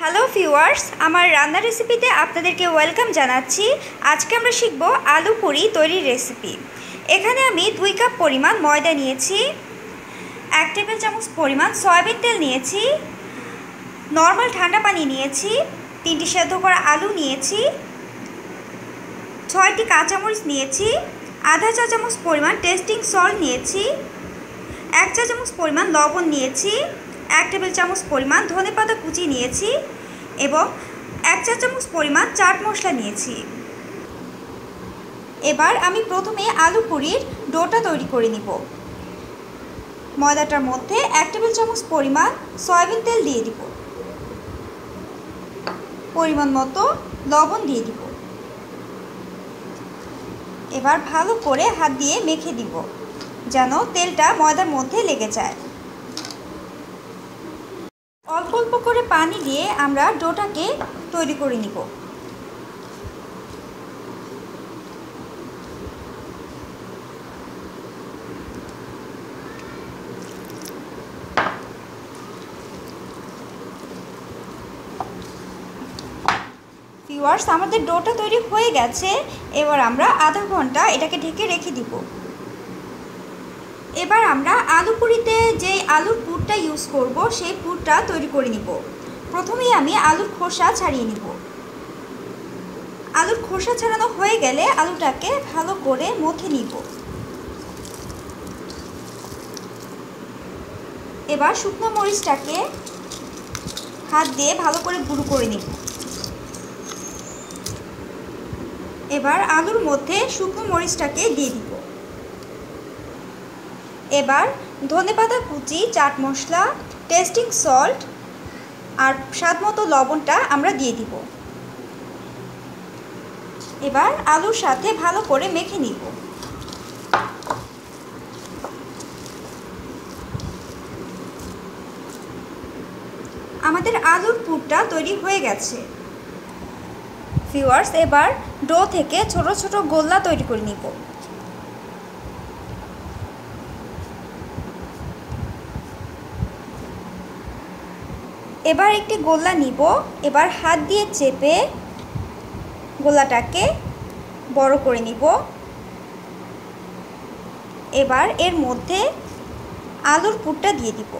Hello viewers, আমার রান্নার রেসিপিতে আপনাদেরকে ওয়েলকাম জানাচ্ছি। আজকে আমরা শিখব আলু পুরি তৈরির রেসিপি। এখানে আমি 2 কাপ পরিমাণ ময়দা নিয়েছি, 1 টেবিল চামচ পরিমাণ সয়াবিন তেল নিয়েছি, নর্মাল ঠান্ডা পানি নিয়েছি, 3টি সেদ্ধ করা আলু নিয়েছি, 6টি কাঁচামরিচ নিয়েছি, আধা চা চামচ পরিমাণ টেস্টিং সল্ট নিয়েছি, 1 চা চামচ পরিমাণ লবণ নিয়েছি, 1 টেবিল চামচ পরিমাণ ধনেপাতা কুচি নিয়েছি এবং 1 চা চামচ পরিমাণ চাট মশলা নিয়েছি। এবার আমি প্রথমে আলু পুরির ডোটা তৈরি করে নিব। ময়দাটার মধ্যে 1 টেবিল চামচ পরিমাণ সয়াবিন তেল দিয়ে দিব, পরিমাণ মতো লবণ দিয়ে দিব। এবার ভালো করে হাত দিয়ে মেখে দিব যেন তেলটা ময়দার মধ্যে লেগে যায়। অল্প অল্প করে পানি দিয়ে আমরা ডোটাকে তৈরি করে নিব। ভিউয়ার্স, আমাদের ডোটা তৈরি হয়ে গেছে। এবার আমরা আধা ঘন্টা এটাকে ঢেকে রেখে দিব। এবার আমরা আলু পুরিতে যে আলুর পুরটা ইউজ করব সেই পুরটা তৈরি করে নিব। প্রথমেই আমি আলুর খোসা ছাড়িয়ে নিব। আলুর খোসা ছাড়ানো হয়ে গেলে আলুটাকে ভালো করে মথে নিব। এবার শুকনো মরিচটাকে হাত দিয়ে ভালো করে গুঁড়ো করে নিব। এবার আলুর মধ্যে শুকনো মরিচটাকে দিয়ে দিব। এবার ধনেপাতা কুচি, চাট মশলা, টেস্টিং সল্ট আর স্বাদমতো লবণটা আমরা দিয়ে দিব। এবার আলুর সাথে ভালো করে মেখে নিব। আমাদের আলুর পুরটা তৈরি হয়ে গেছে। ভিউয়ার্স, এবার ডো থেকে ছোট ছোট গোল্লা তৈরি করে নিব। এবার একটি গোল্লা নিব। এবার হাত দিয়ে চেপে গোল্লাটাকে বড় করে নিব। এবার এর মধ্যে আলুর পুরটা দিয়ে দিব।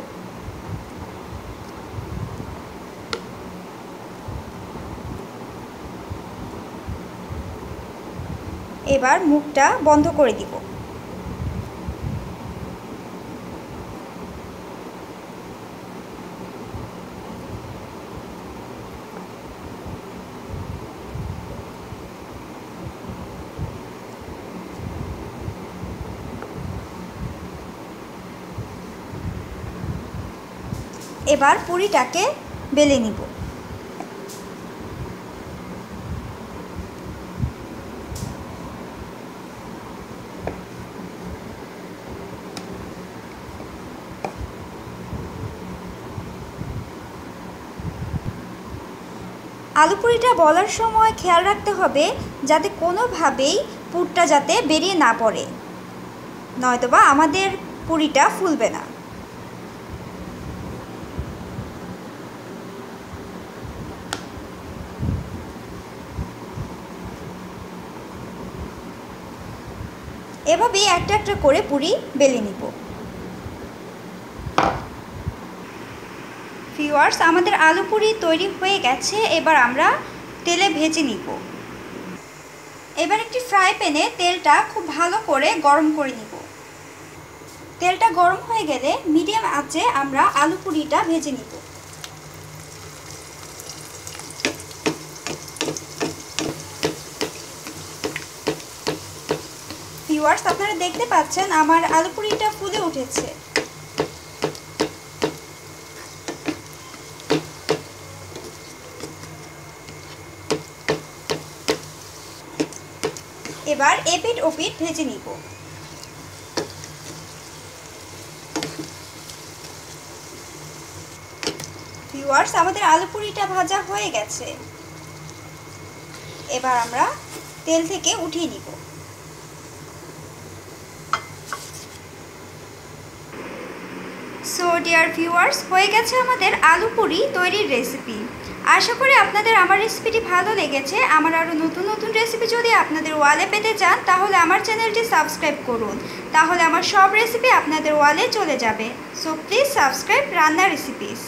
এবার মুখটা বন্ধ করে দিব। এবার পুরিটাকে বেলে নিব। আলু পুরিটা বলার সময় খেয়াল রাখতে হবে যাতে কোনোভাবেই পুরটা যাতে বেরিয়ে না পড়ে, নয়তোবা আমাদের পুরিটা ফুলবে না। এভাবেই একটা একটা করে পুরি বেলে নিব। ভিউয়ার্স, আমাদের আলু পুরি তৈরি হয়ে গেছে। এবার আমরা তেলে ভেজে নিব। এবার একটি ফ্রাই প্যানে তেলটা খুব ভালো করে গরম করে নিব। তেলটা গরম হয়ে গেলে মিডিয়াম আঁচে আমরা আলু পুরিটা ভেজে নিব। ভিউয়ার্স, আপনারা দেখতে পাচ্ছেন আমার আলু পুরিটা ফুলে উঠেছে। এবার এপিঠ ওপিঠ ভেজে নিব। ভিউয়ার্স, আমাদের আলু পুরিটা ভাজা হয়ে গেছে। এবার আমরা তেল থেকে উঠিয়ে নিব। সো ডিয়ার ভিউয়ার্স, হয়ে গেছে আমাদের আলু পুরি তৈরির রেসিপি। আশা করি আপনাদের আমার রেসিপিটি ভালো লেগেছে। আমার আরও নতুন নতুন রেসিপি যদি আপনাদের ওয়ালে পেতে চান তাহলে আমার চ্যানেলটি সাবস্ক্রাইব করুন, তাহলে আমার সব রেসিপি আপনাদের ওয়ালে চলে যাবে। সো প্লিজ সাবস্ক্রাইব রান্না রেসিপিস।